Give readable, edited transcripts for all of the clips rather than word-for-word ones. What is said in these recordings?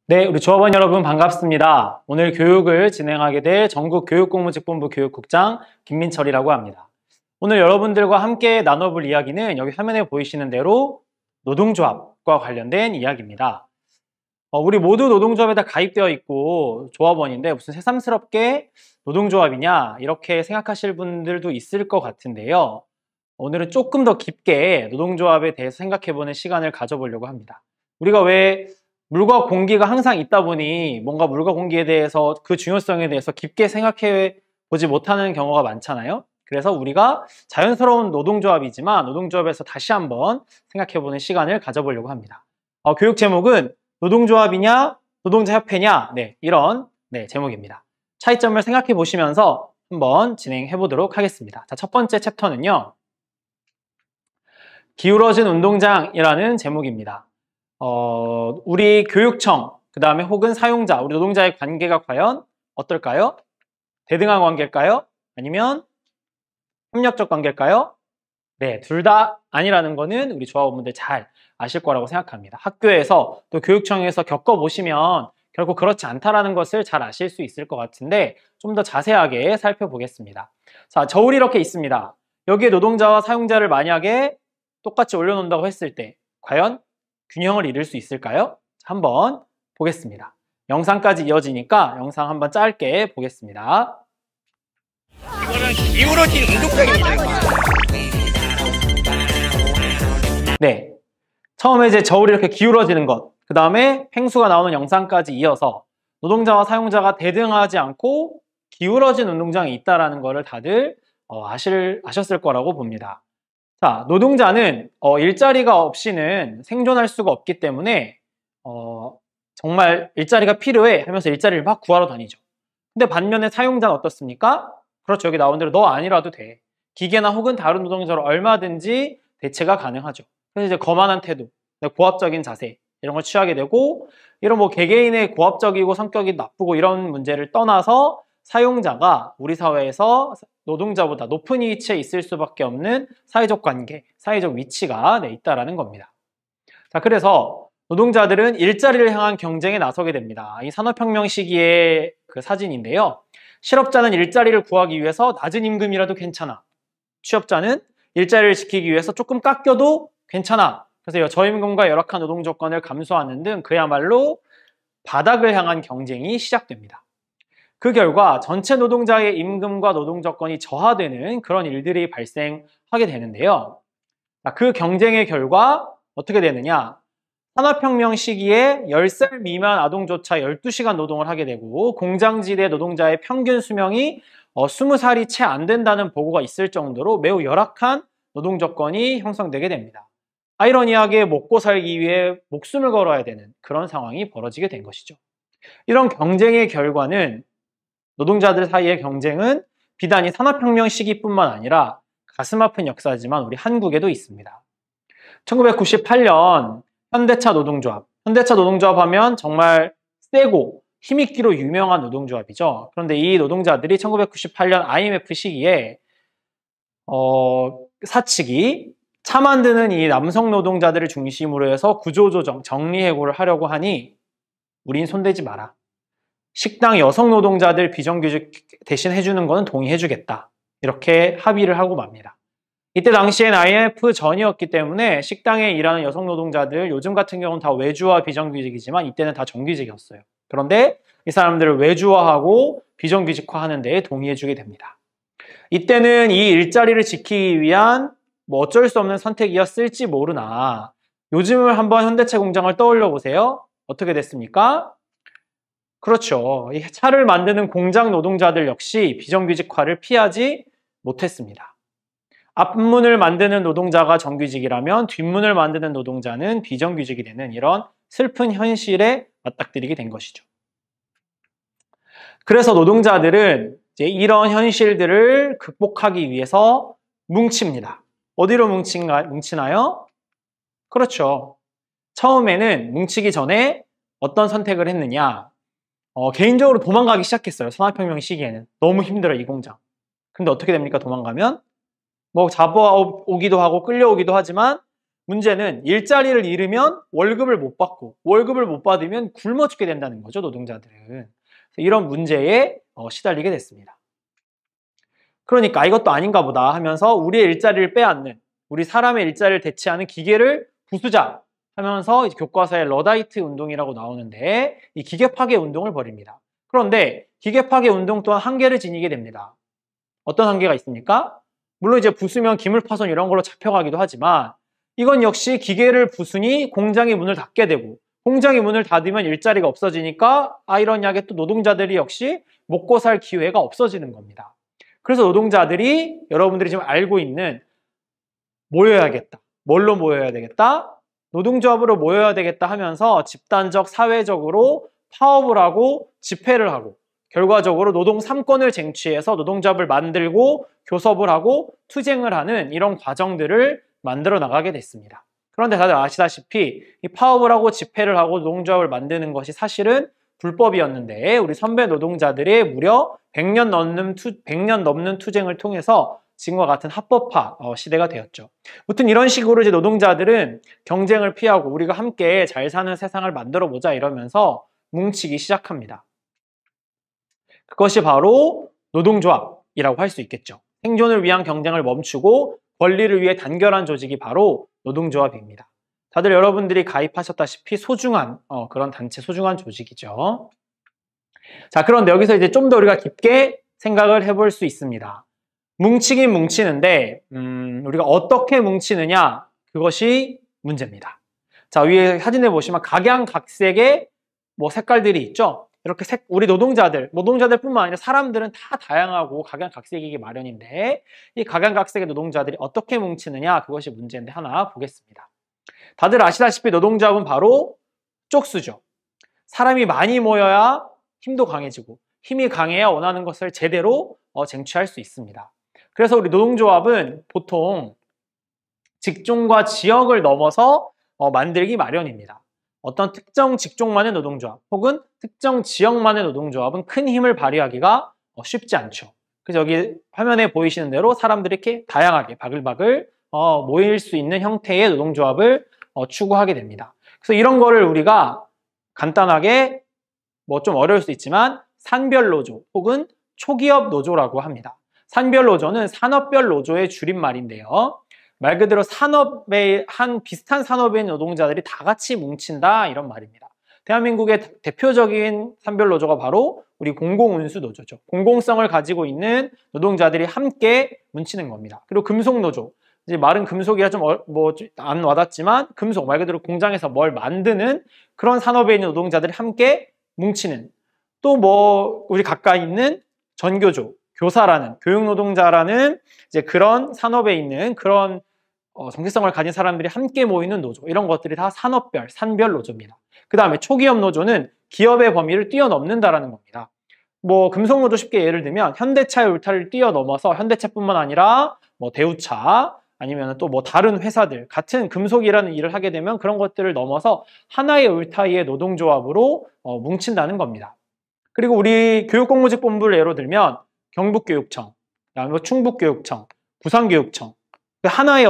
네, 우리 조합원 여러분 반갑습니다. 오늘 교육을 진행하게 될 전국교육공무직본부 교육국장 김민철이라고 합니다. 오늘 여러분들과 함께 나눠볼 이야기는 여기 화면에 보이시는 대로 노동조합과 관련된 이야기입니다. 우리 모두 노동조합에 다 가입되어 있고 조합원인데 무슨 새삼스럽게 노동조합이냐 이렇게 생각하실 분들도 있을 것 같은데요. 오늘은 조금 더 깊게 노동조합에 대해서 생각해보는 시간을 가져보려고 합니다. 우리가 왜 물과 공기가 항상 있다 보니 뭔가 물과 공기에 대해서 그 중요성에 대해서 깊게 생각해 보지 못하는 경우가 많잖아요. 그래서 우리가 자연스러운 노동조합이지만 노동조합에서 다시 한번 생각해 보는 시간을 가져보려고 합니다. 교육 제목은 노동조합이냐 노동자협회냐 이런 제목입니다. 차이점을 생각해 보시면서 한번 진행해 보도록 하겠습니다. 자, 첫 번째 챕터는요. 기울어진 운동장이라는 제목입니다. 우리 교육청, 그 다음에 혹은 사용자, 우리 노동자의 관계가 과연 어떨까요? 대등한 관계일까요? 아니면 협력적 관계일까요? 네, 둘 다 아니라는 거는 우리 조합원분들 잘 아실 거라고 생각합니다. 학교에서 또 교육청에서 겪어보시면 결국 그렇지 않다라는 것을 잘 아실 수 있을 것 같은데 좀 더 자세하게 살펴보겠습니다. 자, 저울이 이렇게 있습니다. 여기에 노동자와 사용자를 만약에 똑같이 올려놓는다고 했을 때 과연 균형을 이룰 수 있을까요? 한번 보겠습니다. 영상까지 이어지니까 영상 한번 짧게 보겠습니다. 이거는 기울어진 운동장입니다. 네, 처음에 이제 저울이 이렇게 기울어지는 것, 그 다음에 팽수가 나오는 영상까지 이어서 노동자와 사용자가 대등하지 않고 기울어진 운동장이 있다는 것을 다들 아셨을 거라고 봅니다. 자, 노동자는 일자리가 없이는 생존할 수가 없기 때문에 정말 일자리가 필요해 하면서 일자리를 막 구하러 다니죠. 근데 반면에 사용자는 어떻습니까? 그렇죠. 여기 나온 대로 너 아니라도 돼. 기계나 혹은 다른 노동자로 얼마든지 대체가 가능하죠. 그래서 이제 거만한 태도, 고압적인 자세 이런 걸 취하게 되고 이런 뭐 개개인의 고압적이고 성격이 나쁘고 이런 문제를 떠나서 사용자가 우리 사회에서 노동자보다 높은 위치에 있을 수밖에 없는 사회적 관계, 사회적 위치가 있다라는 겁니다. 자, 그래서 노동자들은 일자리를 향한 경쟁에 나서게 됩니다. 이 산업혁명 시기의 그 사진인데요. 실업자는 일자리를 구하기 위해서 낮은 임금이라도 괜찮아. 취업자는 일자리를 지키기 위해서 조금 깎여도 괜찮아. 그래서 저임금과 열악한 노동 조건을 감수하는 등 그야말로 바닥을 향한 경쟁이 시작됩니다. 그 결과 전체 노동자의 임금과 노동 조건이 저하되는 그런 일들이 발생하게 되는데요. 그 경쟁의 결과 어떻게 되느냐? 산업혁명 시기에 10살 미만 아동조차 12시간 노동을 하게 되고 공장지대 노동자의 평균 수명이 20살이 채 안 된다는 보고가 있을 정도로 매우 열악한 노동 조건이 형성되게 됩니다. 아이러니하게 먹고 살기 위해 목숨을 걸어야 되는 그런 상황이 벌어지게 된 것이죠. 이런 경쟁의 결과는 노동자들 사이의 경쟁은 비단이 산업혁명 시기뿐만 아니라 가슴 아픈 역사지만 우리 한국에도 있습니다. 1998년 현대차 노동조합. 현대차 노동조합 하면 정말 세고 힘있기로 유명한 노동조합이죠. 그런데 이 노동자들이 1998년 IMF 시기에 사측이 차 만드는 이 남성 노동자들을 중심으로 해서 구조조정, 정리해고를 하려고 하니 우린 손대지 마라. 식당 여성 노동자들 비정규직 대신 해주는 거는 동의해주겠다. 이렇게 합의를 하고 맙니다. 이때 당시엔 IMF 전이었기 때문에 식당에 일하는 여성 노동자들, 요즘 같은 경우는 다 외주화 비정규직이지만 이때는 다 정규직이었어요. 그런데 이 사람들을 외주화하고 비정규직화하는 데 동의해주게 됩니다. 이때는 이 일자리를 지키기 위한 뭐 어쩔 수 없는 선택이었을지 모르나 요즘을 한번 현대차 공장을 떠올려 보세요. 어떻게 됐습니까? 그렇죠. 이 차를 만드는 공장 노동자들 역시 비정규직화를 피하지 못했습니다. 앞문을 만드는 노동자가 정규직이라면 뒷문을 만드는 노동자는 비정규직이 되는 이런 슬픈 현실에 맞닥뜨리게 된 것이죠. 그래서 노동자들은 이제 이런 현실들을 극복하기 위해서 뭉칩니다. 어디로 뭉치나요? 그렇죠. 처음에는 뭉치기 전에 어떤 선택을 했느냐? 개인적으로 도망가기 시작했어요. 산업혁명 시기에는. 너무 힘들어요, 이 공장. 근데 어떻게 됩니까? 도망가면? 뭐 잡아오기도 하고 끌려오기도 하지만 문제는 일자리를 잃으면 월급을 못 받고 월급을 못 받으면 굶어 죽게 된다는 거죠, 노동자들은. 이런 문제에 시달리게 됐습니다. 그러니까 이것도 아닌가 보다 하면서 우리의 일자리를 빼앗는, 우리 사람의 일자리를 대체하는 기계를 부수자 하면서 교과서에 러다이트 운동이라고 나오는데 이 기계 파괴 운동을 벌입니다. 그런데 기계 파괴 운동 또한 한계를 지니게 됩니다. 어떤 한계가 있습니까? 물론 이제 부수면 기물 파손 이런 걸로 잡혀가기도 하지만 이건 역시 기계를 부수니 공장이 문을 닫게 되고 공장이 문을 닫으면 일자리가 없어지니까 아이러니하게 또 노동자들이 역시 먹고 살 기회가 없어지는 겁니다. 그래서 노동자들이 여러분들이 지금 알고 있는 모여야겠다. 뭘로 모여야 되겠다? 노동조합으로 모여야 되겠다 하면서 집단적, 사회적으로 파업을 하고 집회를 하고 결과적으로 노동 3권을 쟁취해서 노동조합을 만들고 교섭을 하고 투쟁을 하는 이런 과정들을 만들어 나가게 됐습니다. 그런데 다들 아시다시피 이 파업을 하고 집회를 하고 노동조합을 만드는 것이 사실은 불법이었는데 우리 선배 노동자들의 무려 100년 넘는 투쟁을 통해서 지금과 같은 합법화 시대가 되었죠. 무튼 이런 식으로 이제 노동자들은 경쟁을 피하고 우리가 함께 잘 사는 세상을 만들어 보자 이러면서 뭉치기 시작합니다. 그것이 바로 노동조합이라고 할 수 있겠죠. 생존을 위한 경쟁을 멈추고 권리를 위해 단결한 조직이 바로 노동조합입니다. 다들 여러분들이 가입하셨다시피 소중한 그런 단체, 소중한 조직이죠. 자, 그런데 여기서 이제 좀 더 우리가 깊게 생각을 해볼 수 있습니다. 뭉치긴 뭉치는데 우리가 어떻게 뭉치느냐 그것이 문제입니다. 자, 위에 사진을 보시면 각양각색의 색깔들이 있죠. 이렇게 우리 노동자들뿐만 아니라 사람들은 다 다양하고 각양각색이기 마련인데 이 각양각색의 노동자들이 어떻게 뭉치느냐 그것이 문제인데 하나 보겠습니다. 다들 아시다시피 노동조합은 바로 쪽수죠. 사람이 많이 모여야 힘도 강해지고 힘이 강해야 원하는 것을 제대로 쟁취할 수 있습니다. 그래서 우리 노동조합은 보통 직종과 지역을 넘어서 만들기 마련입니다. 어떤 특정 직종만의 노동조합 혹은 특정 지역만의 노동조합은 큰 힘을 발휘하기가 쉽지 않죠. 그래서 여기 화면에 보이시는 대로 사람들이 이렇게 다양하게 바글바글 모일 수 있는 형태의 노동조합을 추구하게 됩니다. 그래서 이런 거를 우리가 간단하게 좀 어려울 수 있지만 산별노조 혹은 초기업 노조라고 합니다. 산별노조는 산업별 노조의 줄임말인데요. 말 그대로 비슷한 산업에 있는 노동자들이 다 같이 뭉친다 이런 말입니다. 대한민국의 대표적인 산별노조가 바로 우리 공공운수노조죠. 공공성을 가지고 있는 노동자들이 함께 뭉치는 겁니다. 그리고 금속노조. 이제 말은 금속이라 좀 안 와닿지만 금속 말 그대로 공장에서 뭘 만드는 그런 산업에 있는 노동자들이 함께 뭉치는 또 우리 가까이 있는 전교조, 교사라는 교육노동자라는 이제 그런 산업에 있는 그런 정체성을 가진 사람들이 함께 모이는 노조 이런 것들이 다 산별 노조입니다. 그 다음에 초기업 노조는 기업의 범위를 뛰어넘는다라는 겁니다. 금속노조 쉽게 예를 들면 현대차의 울타리를 뛰어넘어서 현대차뿐만 아니라 대우차 아니면 또 다른 회사들 같은 금속이라는 일을 하게 되면 그런 것들을 넘어서 하나의 울타리의 노동조합으로 뭉친다는 겁니다. 그리고 우리 교육공무직본부를 예로 들면 경북교육청, 그다음에 충북교육청, 부산교육청 하나의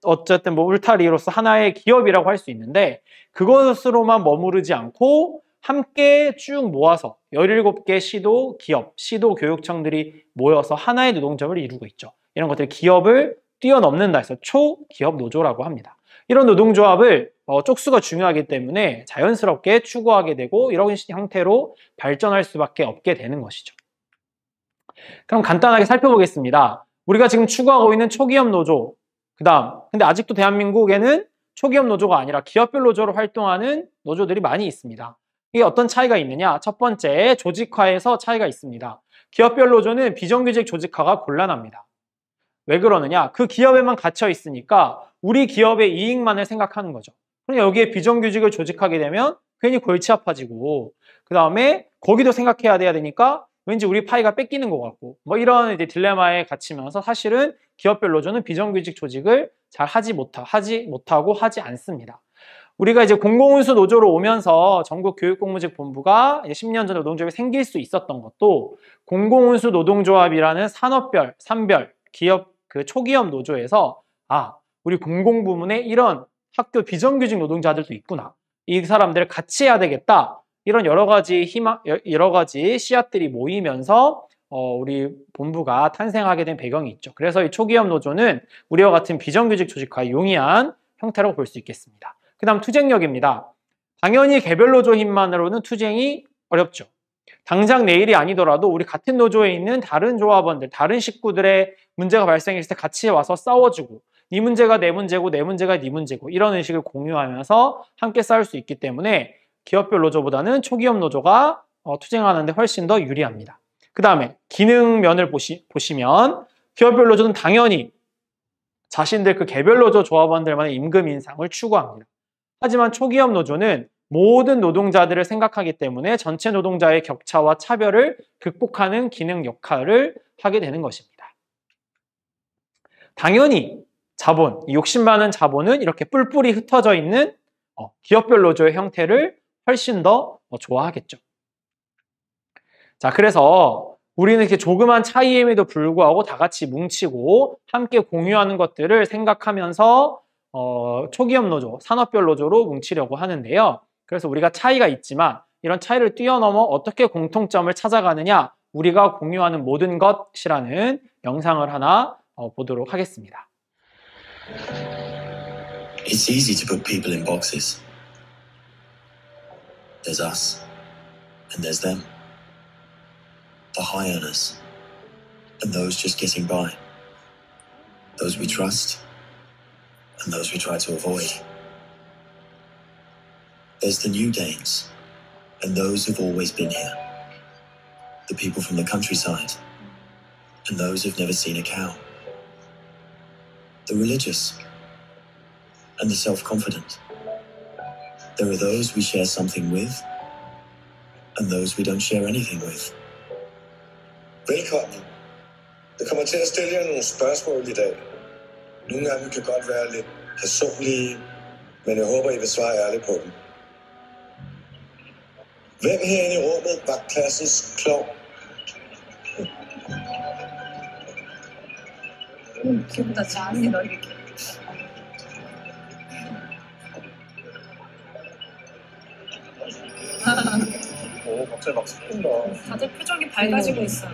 어쨌든 울타리로서 하나의 기업이라고 할 수 있는데 그것으로만 머무르지 않고 함께 쭉 모아서 17개 시도 기업, 시도 교육청들이 모여서 하나의 노동조합을 이루고 있죠. 이런 것들 기업을 뛰어넘는다 해서 초기업 노조라고 합니다. 이런 노동조합을 쪽수가 중요하기 때문에 자연스럽게 추구하게 되고 이런 형태로 발전할 수밖에 없게 되는 것이죠. 그럼 간단하게 살펴보겠습니다. 우리가 지금 추구하고 있는 초기업 노조, 근데 아직도 대한민국에는 초기업 노조가 아니라 기업별 노조로 활동하는 노조들이 많이 있습니다. 이게 어떤 차이가 있느냐? 첫 번째, 조직화에서 차이가 있습니다. 기업별 노조는 비정규직 조직화가 곤란합니다. 왜 그러느냐? 그 기업에만 갇혀 있으니까 우리 기업의 이익만을 생각하는 거죠. 그럼 여기에 비정규직을 조직하게 되면 괜히 골치 아파지고 그 다음에 거기도 생각해야 되니까 왠지 우리 파이가 뺏기는 것 같고 이런 이제 딜레마에 갇히면서 사실은 기업별 노조는 비정규직 조직을 잘 하지 못하고 하지 않습니다. 우리가 이제 공공운수 노조로 오면서 전국교육공무직본부가 10년 전에 노동조합이 생길 수 있었던 것도 공공운수 노동조합이라는 산별 기업 초기업 노조에서 우리 공공부문에 이런 학교 비정규직 노동자들도 있구나. 이 사람들을 같이 해야 되겠다. 이런 여러 가지 씨앗들이 모이면서 우리 본부가 탄생하게 된 배경이 있죠. 그래서 이 초기업 노조는 우리와 같은 비정규직 조직과의 용이한 형태라고 볼 수 있겠습니다. 그 다음 투쟁력입니다. 당연히 개별 노조 힘만으로는 투쟁이 어렵죠. 당장 내일이 아니더라도 우리 같은 노조에 있는 다른 조합원들, 다른 식구들의 문제가 발생했을 때 같이 와서 싸워주고 네 문제가 내 문제고 내 문제가 네 문제고 이런 의식을 공유하면서 함께 싸울 수 있기 때문에 기업별 노조보다는 초기업 노조가 투쟁하는 데 훨씬 더 유리합니다. 그 다음에 기능면을 보시면 기업별 노조는 당연히 자신들 그 개별 노조 조합원들만의 임금 인상을 추구합니다. 하지만 초기업 노조는 모든 노동자들을 생각하기 때문에 전체 노동자의 격차와 차별을 극복하는 기능 역할을 하게 되는 것입니다. 당연히 자본, 욕심 많은 자본은 이렇게 뿔뿔이 흩어져 있는 기업별 노조의 형태를 훨씬 더 좋아하겠죠. 자, 그래서 우리는 이렇게 조그만 차이임에도 불구하고 다 같이 뭉치고 함께 공유하는 것들을 생각하면서 초기업 노조, 산업별 노조로 뭉치려고 하는데요. 그래서 우리가 차이가 있지만 이런 차이를 뛰어넘어 어떻게 공통점을 찾아가느냐, 우리가 공유하는 모든 것이라는 영상을 하나 보도록 하겠습니다. It's easy to put people in boxes. There's us, and there's them. The high earners, and those just getting by. Those we trust, and those we try to avoid. There's the new Danes, and those who've always been here. The people from the countryside, and those who've never seen a cow. The religious, and the self-confident. There are those we share something with, and those we don't share anything with. Velkommen. Jeg kommer til at stille jer nogle spørgsmål i dag. Nogle af dem kan godt være lidt personlige, men jeg håber, I vil svare ærligt på dem. Hvem herinde i rummet var klassens klovn? 기분다 잘하니 너 이렇게. 오, 갑자기 막 섞인다. 다들 표정이 밝아지고 있어.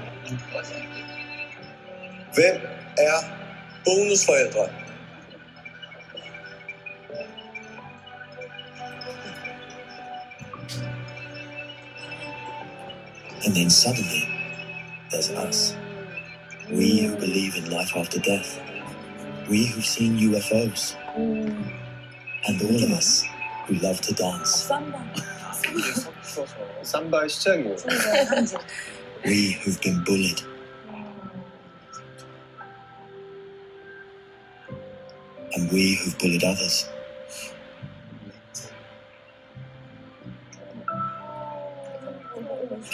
Hvem er bonusforældre? And then suddenly, there's us. We who believe in life after death. We who've seen UFOs. And all of us who love to dance. 삼바의 시작이에요. We who've been bullied. And we who've bullied others.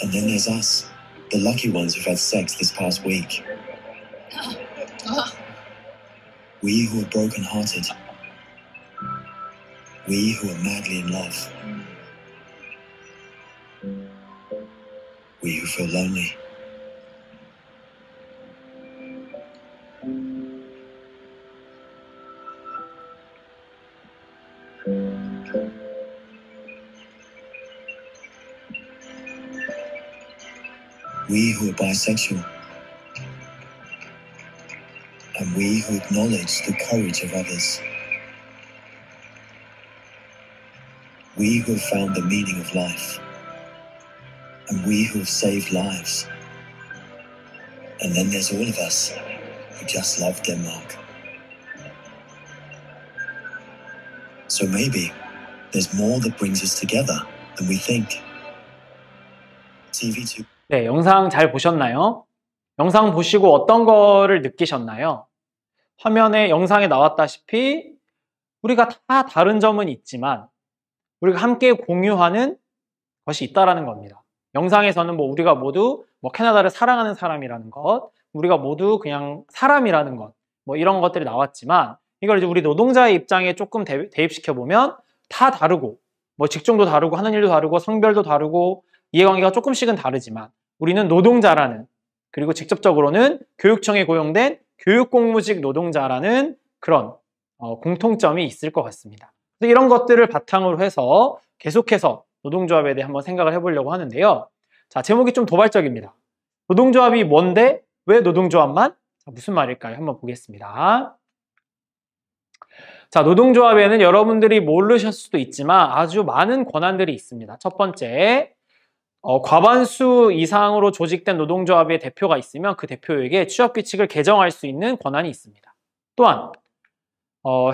And then there's us, the lucky ones who've had sex this past week. We who are broken-hearted. We who are madly in love. We who feel lonely. We who are bisexual. And we who acknowledge the courage of others. We who have found the meaning of life. And we who have saved lives. And then there's all of us who just love Denmark. So maybe there's more that brings us together than we think. TV2. 네, 영상 잘 보셨나요? 영상 보시고 어떤 거를 느끼셨나요? 화면에 영상에 나왔다시피 우리가 다 다른 점은 있지만 우리가 함께 공유하는 것이 있다라는 겁니다. 영상에서는 우리가 모두 캐나다를 사랑하는 사람이라는 것, 우리가 모두 그냥 사람이라는 것, 이런 것들이 나왔지만 이걸 이제 우리 노동자의 입장에 조금 대입시켜 보면 다 다르고 직종도 다르고 하는 일도 다르고 성별도 다르고 이해관계가 조금씩은 다르지만 우리는 노동자라는, 그리고 직접적으로는 교육청에 고용된 교육공무직 노동자라는 그런 공통점이 있을 것 같습니다. 그래서 이런 것들을 바탕으로 해서 계속해서 노동조합에 대해 한번 생각을 해보려고 하는데요. 자, 제목이 좀 도발적입니다. 노동조합이 뭔데? 왜 노동조합만? 자, 무슨 말일까요? 한번 보겠습니다. 자, 노동조합에는 여러분들이 모르셨을 수도 있지만 아주 많은 권한들이 있습니다. 첫 번째, 과반수 이상으로 조직된 노동조합의 대표가 있으면 그 대표에게 취업규칙을 개정할 수 있는 권한이 있습니다. 또한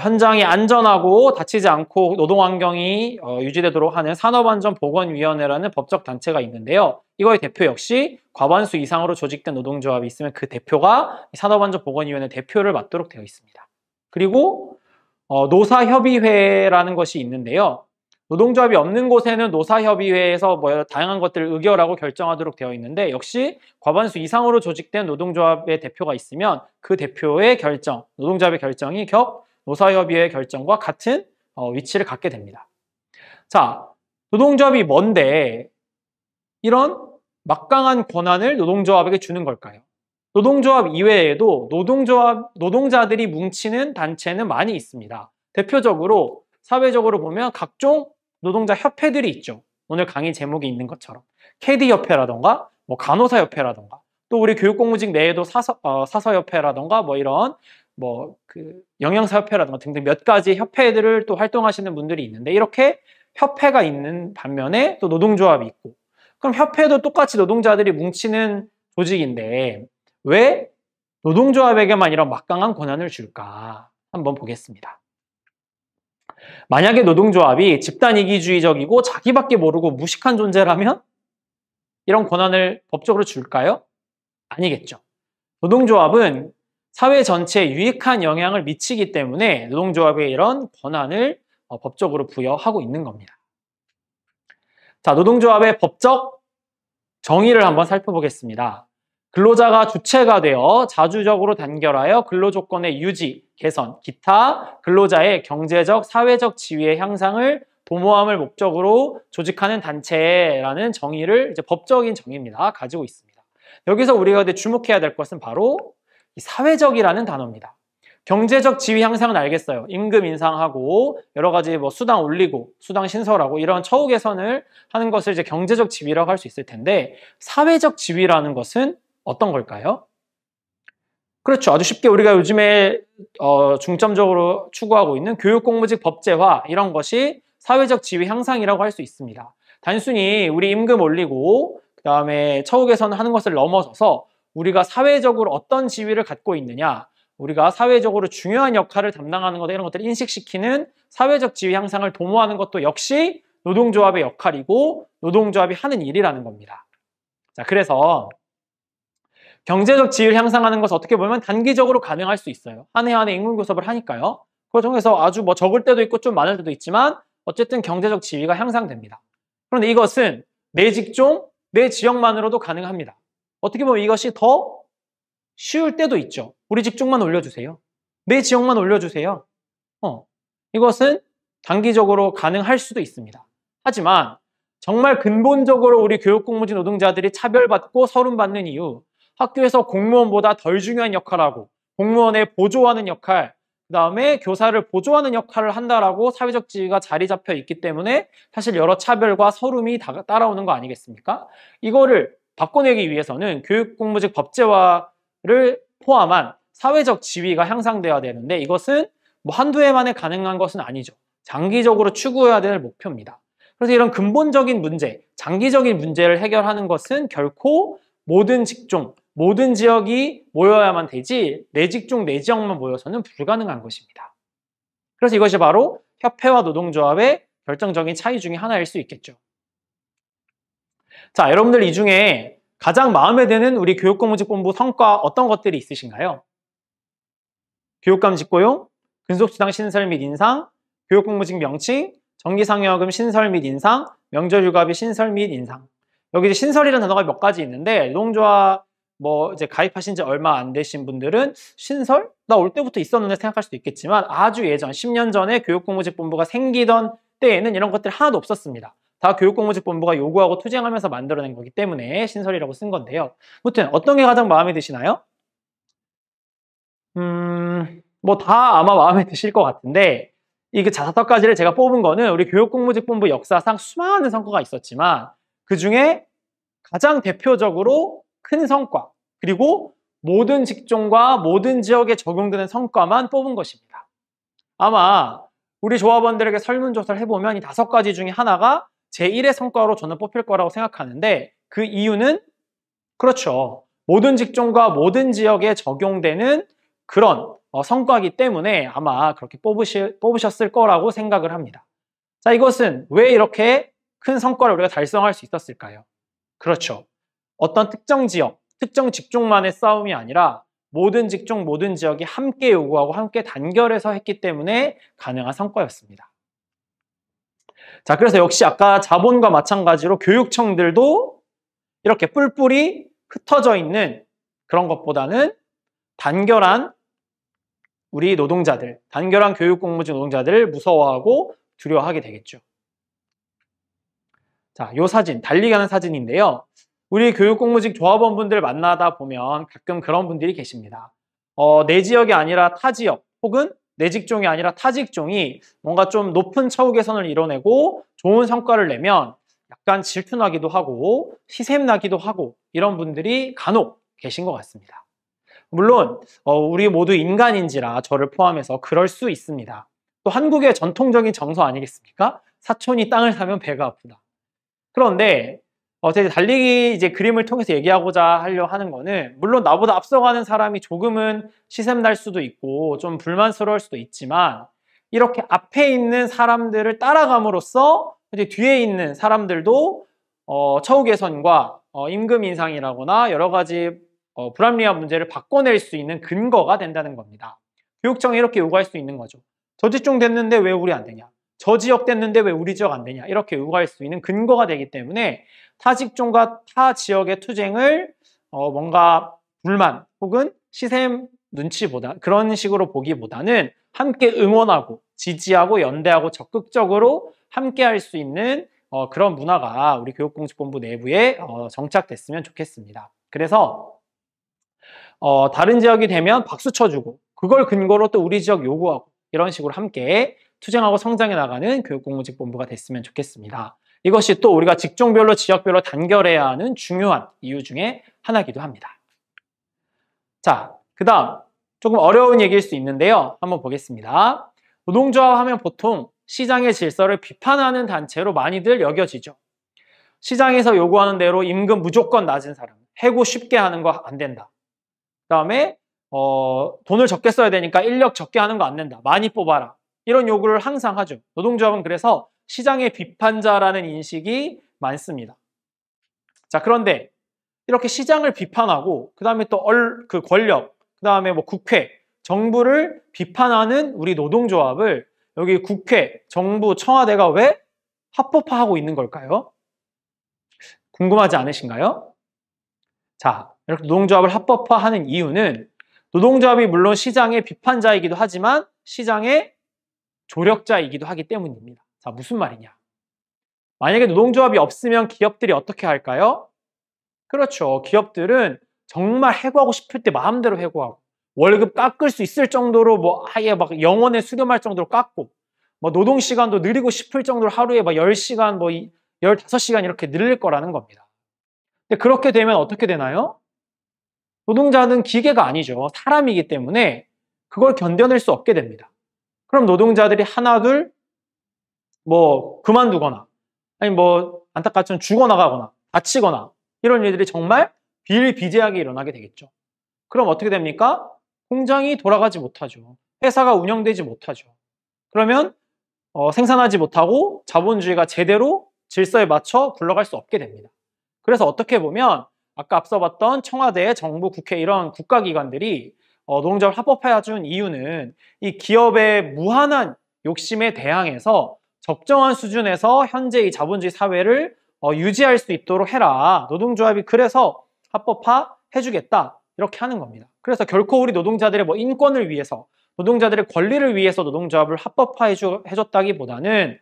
현장이 안전하고 다치지 않고 노동환경이 유지되도록 하는 산업안전보건위원회라는 법적 단체가 있는데요. 이거의 대표 역시 과반수 이상으로 조직된 노동조합이 있으면 그 대표가 산업안전보건위원회 대표를 맡도록 되어 있습니다. 그리고 노사협의회라는 것이 있는데요. 노동조합이 없는 곳에는 노사협의회에서 다양한 것들을 의결하고 결정하도록 되어 있는데 역시 과반수 이상으로 조직된 노동조합의 대표가 있으면 그 대표의 결정, 노동조합의 결정이 노사협의회의 결정과 같은 위치를 갖게 됩니다. 자, 노동조합이 뭔데 이런 막강한 권한을 노동조합에게 주는 걸까요? 노동조합 이외에도 노동자들이 뭉치는 단체는 많이 있습니다. 대표적으로 사회적으로 보면 각종 노동자 협회들이 있죠. 오늘 강의 제목에 있는 것처럼 캐디협회라던가 간호사협회라던가 또 우리 교육공무직 내에도 사서협회라던가 이런 영양사협회라던가 등등 몇 가지 협회들을 또 활동하시는 분들이 있는데 이렇게 협회가 있는 반면에 또 노동조합이 있고 그럼 협회도 똑같이 노동자들이 뭉치는 조직인데 왜 노동조합에게만 이런 막강한 권한을 줄까? 한번 보겠습니다. 만약에 노동조합이 집단이기주의적이고 자기밖에 모르고 무식한 존재라면 이런 권한을 법적으로 줄까요? 아니겠죠. 노동조합은 사회 전체에 유익한 영향을 미치기 때문에 노동조합에 이런 권한을 법적으로 부여하고 있는 겁니다. 자, 노동조합의 법적 정의를 한번 살펴보겠습니다. 근로자가 주체가 되어 자주적으로 단결하여 근로조건의 유지, 개선, 기타 근로자의 경제적, 사회적 지위의 향상을 도모함을 목적으로 조직하는 단체라는 정의를 법적인 정의입니다. 가지고 있습니다. 여기서 우리가 주목해야 될 것은 바로 사회적이라는 단어입니다. 경제적 지위 향상은 알겠어요. 임금 인상하고 여러 가지 수당 올리고 수당 신설하고 이런 처우 개선을 하는 것을 경제적 지위라고 할 수 있을 텐데 사회적 지위라는 것은 어떤 걸까요? 그렇죠. 아주 쉽게 우리가 요즘에 중점적으로 추구하고 있는 교육공무직 법제화 이런 것이 사회적 지위 향상이라고 할 수 있습니다. 단순히 우리 임금 올리고 그다음에 처우 개선을 하는 것을 넘어서서 우리가 사회적으로 어떤 지위를 갖고 있느냐 우리가 사회적으로 중요한 역할을 담당하는 것 이런 것들을 인식시키는 사회적 지위 향상을 도모하는 것도 역시 노동조합의 역할이고 노동조합이 하는 일이라는 겁니다. 자, 그래서 경제적 지위를 향상하는 것은 어떻게 보면 단기적으로 가능할 수 있어요. 한 해 한 해 임금교섭을 하니까요. 그걸 통해서 아주 적을 때도 있고 좀 많을 때도 있지만 어쨌든 경제적 지위가 향상됩니다. 그런데 이것은 내 직종, 내 지역만으로도 가능합니다. 어떻게 보면 이것이 더 쉬울 때도 있죠. 우리 직종만 올려주세요. 내 지역만 올려주세요. 이것은 단기적으로 가능할 수도 있습니다. 하지만 정말 근본적으로 우리 교육공무직 노동자들이 차별받고 서름받는 이유 학교에서 공무원보다 덜 중요한 역할하고 공무원의 보조하는 역할, 그 다음에 교사를 보조하는 역할을 한다라고 사회적 지위가 자리 잡혀 있기 때문에 사실 여러 차별과 서름이 따라오는 거 아니겠습니까? 이거를 바꿔내기 위해서는 교육공무직 법제화를 포함한 사회적 지위가 향상돼야 되는데 이것은 한두 해 만에 가능한 것은 아니죠. 장기적으로 추구해야 될 목표입니다. 그래서 이런 근본적인 문제, 장기적인 문제를 해결하는 것은 결코 모든 직종, 모든 지역이 모여야만 되지 내 직종, 내 지역만 모여서는 불가능한 것입니다. 그래서 이것이 바로 협회와 노동조합의 결정적인 차이 중에 하나일 수 있겠죠. 자, 여러분들 이 중에 가장 마음에 드는 우리 교육공무직본부 성과 어떤 것들이 있으신가요? 교육감 직고용, 근속수당 신설 및 인상, 교육공무직 명칭, 정기상여금 신설 및 인상, 명절휴가비 신설 및 인상. 여기 신설이라는 단어가 몇 가지 있는데 노동조합 이제 가입하신 지 얼마 안 되신 분들은 신설? 나 올 때부터 있었는데 생각할 수도 있겠지만 아주 예전 10년 전에 교육공무직본부가 생기던 때에는 이런 것들이 하나도 없었습니다. 다 교육공무직본부가 요구하고 투쟁하면서 만들어낸 거기 때문에 신설이라고 쓴 건데요. 아무튼 어떤 게 가장 마음에 드시나요? 다 아마 마음에 드실 것 같은데 이게 5가지를 제가 뽑은 거는 우리 교육공무직본부 역사상 수많은 성과가 있었지만 그 중에 가장 대표적으로 큰 성과, 그리고 모든 직종과 모든 지역에 적용되는 성과만 뽑은 것입니다. 아마 우리 조합원들에게 설문조사를 해보면 이 5가지 중에 하나가 제1의 성과로 저는 뽑힐 거라고 생각하는데, 그 이유는 그렇죠. 모든 직종과 모든 지역에 적용되는 그런 성과이기 때문에 아마 그렇게 뽑으셨을 거라고 생각을 합니다. 자, 이것은 왜 이렇게 큰 성과를 우리가 달성할 수 있었을까요? 그렇죠. 어떤 특정 지역, 특정 직종만의 싸움이 아니라 모든 직종, 모든 지역이 함께 요구하고 함께 단결해서 했기 때문에 가능한 성과였습니다. 자, 그래서 역시 아까 자본과 마찬가지로 교육청들도 이렇게 뿔뿔이 흩어져 있는 그런 것보다는 단결한 우리 노동자들, 단결한 교육공무직 노동자들을 무서워하고 두려워하게 되겠죠. 자, 요 사진, 달리 가는 사진인데요. 우리 교육공무직 조합원분들 만나다 보면 가끔 그런 분들이 계십니다. 내 지역이 아니라 타 지역, 혹은 내 직종이 아니라 타 직종이 뭔가 좀 높은 처우 개선을 이뤄내고 좋은 성과를 내면 약간 질투나기도 하고 시샘나기도 하고 이런 분들이 간혹 계신 것 같습니다. 물론 우리 모두 인간인지라 저를 포함해서 그럴 수 있습니다. 또 한국의 전통적인 정서 아니겠습니까? 사촌이 땅을 사면 배가 아프다. 그런데 제가 달리기 이제 그림을 통해서 얘기하고자 하려 하는 거는, 물론 나보다 앞서가는 사람이 조금은 시샘날 수도 있고 좀 불만스러울 수도 있지만, 이렇게 앞에 있는 사람들을 따라감으로써 이제 뒤에 있는 사람들도 처우 개선과 임금 인상이라거나 여러 가지 불합리한 문제를 바꿔낼 수 있는 근거가 된다는 겁니다. 교육청이 이렇게 요구할 수 있는 거죠. 저 직종 됐는데 왜 우리 안 되냐? 저 지역 됐는데 왜 우리 지역 안 되냐? 이렇게 요구할 수 있는 근거가 되기 때문에 타 직종과 타 지역의 투쟁을 뭔가 불만 혹은 시샘 눈치보다 그런 식으로 보기보다는 함께 응원하고 지지하고 연대하고 적극적으로 함께 할 수 있는 그런 문화가 우리 교육공직본부 내부에 정착됐으면 좋겠습니다. 그래서 다른 지역이 되면 박수 쳐주고 그걸 근거로 또 우리 지역 요구하고 이런 식으로 함께 투쟁하고 성장해 나가는 교육공무직본부가 됐으면 좋겠습니다. 이것이 또 우리가 직종별로 지역별로 단결해야 하는 중요한 이유 중에 하나이기도 합니다. 자, 그 다음 조금 어려운 얘기일 수 있는데요. 한번 보겠습니다. 노동조합 하면 보통 시장의 질서를 비판하는 단체로 많이들 여겨지죠. 시장에서 요구하는 대로 임금 무조건 낮은 사람, 해고 쉽게 하는 거 안 된다. 그 다음에 돈을 적게 써야 되니까 인력 적게 하는 거 안 된다. 많이 뽑아라. 이런 요구를 항상 하죠. 노동조합은 그래서 시장의 비판자라는 인식이 많습니다. 자, 그런데 이렇게 시장을 비판하고 그 다음에 또 그 권력, 그 다음에 뭐 국회, 정부를 비판하는 우리 노동조합을 여기 국회, 정부, 청와대가 왜 합법화하고 있는 걸까요? 궁금하지 않으신가요? 자, 이렇게 노동조합을 합법화하는 이유는 노동조합이 물론 시장의 비판자이기도 하지만 시장의 조력자이기도 하기 때문입니다. 자, 무슨 말이냐? 만약에 노동조합이 없으면 기업들이 어떻게 할까요? 그렇죠. 기업들은 정말 해고하고 싶을 때 마음대로 해고하고 월급 깎을 수 있을 정도로 뭐 아예 막 영원에 수렴할 정도로 깎고 뭐 노동 시간도 늘리고 싶을 정도로 하루에 막 10시간 뭐 15시간 이렇게 늘릴 거라는 겁니다. 근데 그렇게 되면 어떻게 되나요? 노동자는 기계가 아니죠. 사람이기 때문에 그걸 견뎌낼 수 없게 됩니다. 그럼 노동자들이 하나 둘 뭐 그만두거나 아니 뭐 안타깝지만 죽어나가거나 다치거나 이런 일들이 정말 비일비재하게 일어나게 되겠죠. 그럼 어떻게 됩니까? 공장이 돌아가지 못하죠. 회사가 운영되지 못하죠. 그러면 생산하지 못하고 자본주의가 제대로 질서에 맞춰 굴러갈 수 없게 됩니다. 그래서 어떻게 보면 아까 앞서 봤던 청와대, 정부, 국회 이런 국가기관들이 노동조합을 합법화해 준 이유는 이 기업의 무한한 욕심에 대항해서 적정한 수준에서 현재 이 자본주의 사회를 유지할 수 있도록 해라. 노동조합이 그래서 합법화 해주겠다. 이렇게 하는 겁니다. 그래서 결코 우리 노동자들의 뭐 인권을 위해서, 노동자들의 권리를 위해서 노동조합을 합법화해 줬다기보다는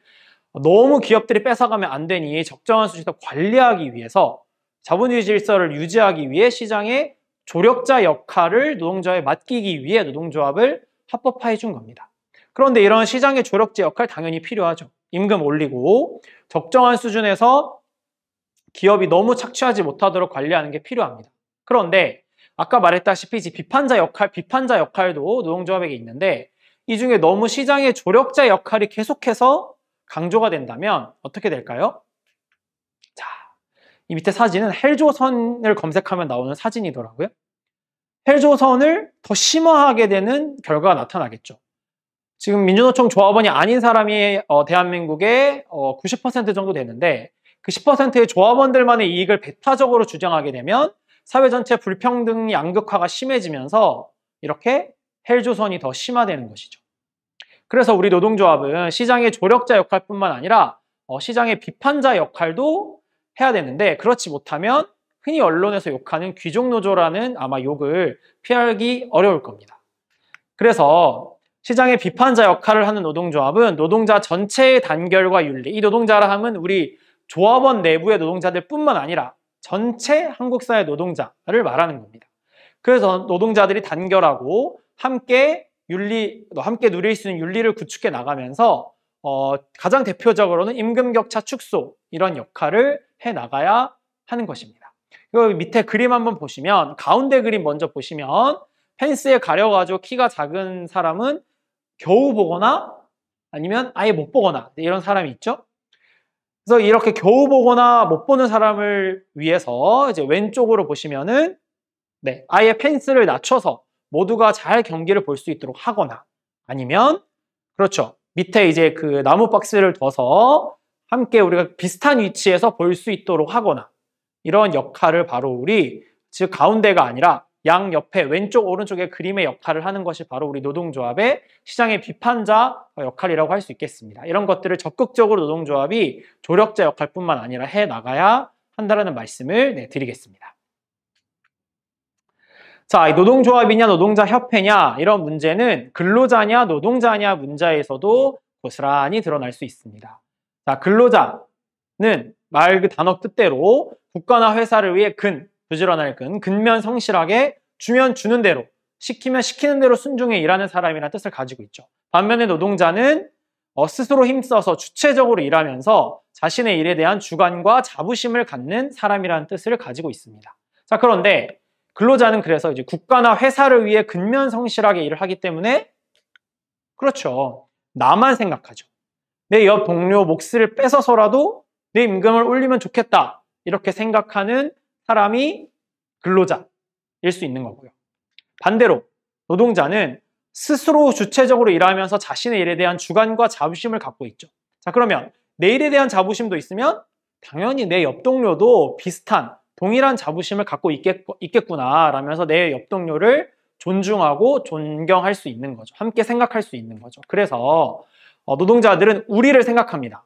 너무 기업들이 뺏어가면 안 되니 적정한 수준에서 관리하기 위해서 자본주의 질서를 유지하기 위해 시장의 조력자 역할을 노동조합에 맡기기 위해 노동조합을 합법화해 준 겁니다. 그런데 이런 시장의 조력제 역할 당연히 필요하죠. 임금 올리고 적정한 수준에서 기업이 너무 착취하지 못하도록 관리하는 게 필요합니다. 그런데 아까 말했다시피 비판자 역할도 노동조합에게 있는데 이 중에 너무 시장의 조력자 역할이 계속해서 강조가 된다면 어떻게 될까요? 자, 이 밑에 사진은 헬조선을 검색하면 나오는 사진이더라고요. 헬조선을 더 심화하게 되는 결과가 나타나겠죠. 지금 민주노총 조합원이 아닌 사람이 대한민국의 90% 정도 되는데 그 10%의 조합원들만의 이익을 배타적으로 주장하게 되면 사회 전체 불평등 양극화가 심해지면서 이렇게 헬조선이 더 심화되는 것이죠. 그래서 우리 노동조합은 시장의 조력자 역할뿐만 아니라 시장의 비판자 역할도 해야 되는데 그렇지 못하면 흔히 언론에서 욕하는 귀족노조라는 아마 욕을 피하기 어려울 겁니다. 그래서 시장의 비판자 역할을 하는 노동조합은 노동자 전체의 단결과 윤리, 이 노동자라 하면 우리 조합원 내부의 노동자들 뿐만 아니라 전체 한국사회 노동자를 말하는 겁니다. 그래서 노동자들이 단결하고 함께 누릴 수 있는 윤리를 구축해 나가면서 가장 대표적으로는 임금 격차 축소 이런 역할을 해 나가야 하는 것입니다. 여기 밑에 그림 한번 보시면 가운데 그림 먼저 보시면 펜스에 가려가지고 키가 작은 사람은 겨우 보거나 아니면 아예 못 보거나 이런 사람이 있죠. 그래서 이렇게 겨우 보거나 못 보는 사람을 위해서 이제 왼쪽으로 보시면은 아예 펜스를 낮춰서 모두가 잘 경기를 볼 수 있도록 하거나 아니면 그렇죠. 밑에 이제 그 나무 박스를 둬서 함께 우리가 비슷한 위치에서 볼 수 있도록 하거나 이런 역할을 바로 우리 즉 가운데가 아니라 양 옆에 왼쪽 오른쪽의 그림의 역할을 하는 것이 바로 우리 노동조합의 시장의 비판자 역할이라고 할 수 있겠습니다. 이런 것들을 적극적으로 노동조합이 조력자 역할뿐만 아니라 해 나가야 한다는 말씀을 드리겠습니다. 자, 노동조합이냐 노동자 협회냐 이런 문제는 근로자냐 노동자냐 문제에서도 고스란히 드러날 수 있습니다. 자, 근로자는 말 그 단어 뜻대로 국가나 회사를 위해 부지런할 근면 성실하게 주면 주는 대로 시키면 시키는 대로 순종해 일하는 사람이라는 뜻을 가지고 있죠. 반면에 노동자는 스스로 힘써서 주체적으로 일하면서 자신의 일에 대한 주관과 자부심을 갖는 사람이라는 뜻을 가지고 있습니다. 자, 그런데 근로자는 그래서 이제 국가나 회사를 위해 근면 성실하게 일을 하기 때문에 그렇죠. 나만 생각하죠. 내 옆 동료 몫을 뺏어서라도 내 임금을 올리면 좋겠다. 이렇게 생각하는 사람이 근로자일 수 있는 거고요. 반대로 노동자는 스스로 주체적으로 일하면서 자신의 일에 대한 주관과 자부심을 갖고 있죠. 자, 그러면 내 일에 대한 자부심도 있으면 당연히 내 옆 동료도 비슷한 동일한 자부심을 갖고 있겠구나 라면서 내 옆 동료를 존중하고 존경할 수 있는 거죠. 함께 생각할 수 있는 거죠. 그래서 노동자들은 우리를 생각합니다.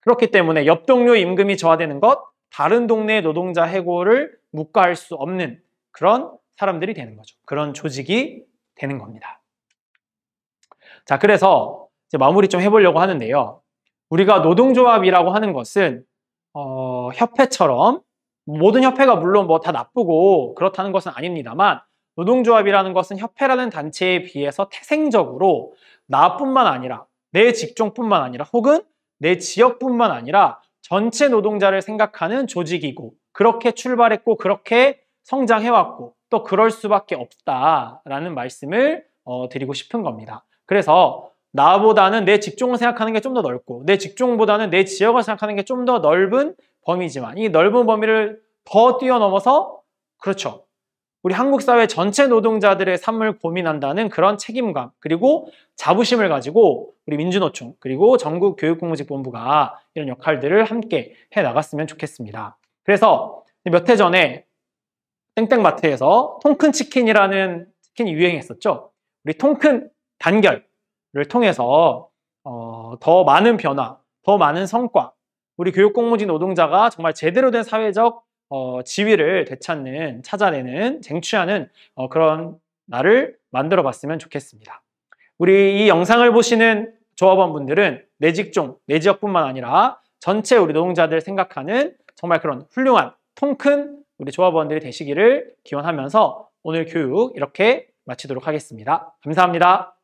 그렇기 때문에 옆 동료 임금이 저하되는 것, 다른 동네의 노동자 해고를 묵과할 수 없는 그런 사람들이 되는 거죠. 그런 조직이 되는 겁니다. 자, 그래서 이제 마무리 좀 해보려고 하는데요. 우리가 노동조합이라고 하는 것은 협회처럼 모든 협회가 물론 뭐 다 나쁘고 그렇다는 것은 아닙니다만 노동조합이라는 것은 협회라는 단체에 비해서 태생적으로 나뿐만 아니라 내 직종뿐만 아니라 혹은 내 지역뿐만 아니라 전체 노동자를 생각하는 조직이고 그렇게 출발했고 그렇게 성장해왔고 또 그럴 수밖에 없다라는 말씀을 드리고 싶은 겁니다. 그래서 나보다는 내 직종을 생각하는 게 좀 더 넓고 내 직종보다는 내 지역을 생각하는 게 좀 더 넓은 범위지만 이 넓은 범위를 더 뛰어넘어서 그렇죠. 우리 한국 사회 전체 노동자들의 삶을 고민한다는 그런 책임감 그리고 자부심을 가지고 우리 민주노총 그리고 전국교육공무직본부가 이런 역할들을 함께 해나갔으면 좋겠습니다. 그래서 몇 해 전에 땡땡마트에서 통큰 치킨이라는 치킨이 유행했었죠. 우리 통큰 단결을 통해서 더 많은 변화, 더 많은 성과 우리 교육공무직 노동자가 정말 제대로 된 사회적 지위를 찾아내는, 쟁취하는 그런 날을 만들어 봤으면 좋겠습니다. 우리 이 영상을 보시는 조합원분들은 내 직종, 내 지역뿐만 아니라 전체 우리 노동자들 생각하는 정말 그런 훌륭한 통큰 우리 조합원들이 되시기를 기원하면서 오늘 교육 이렇게 마치도록 하겠습니다. 감사합니다.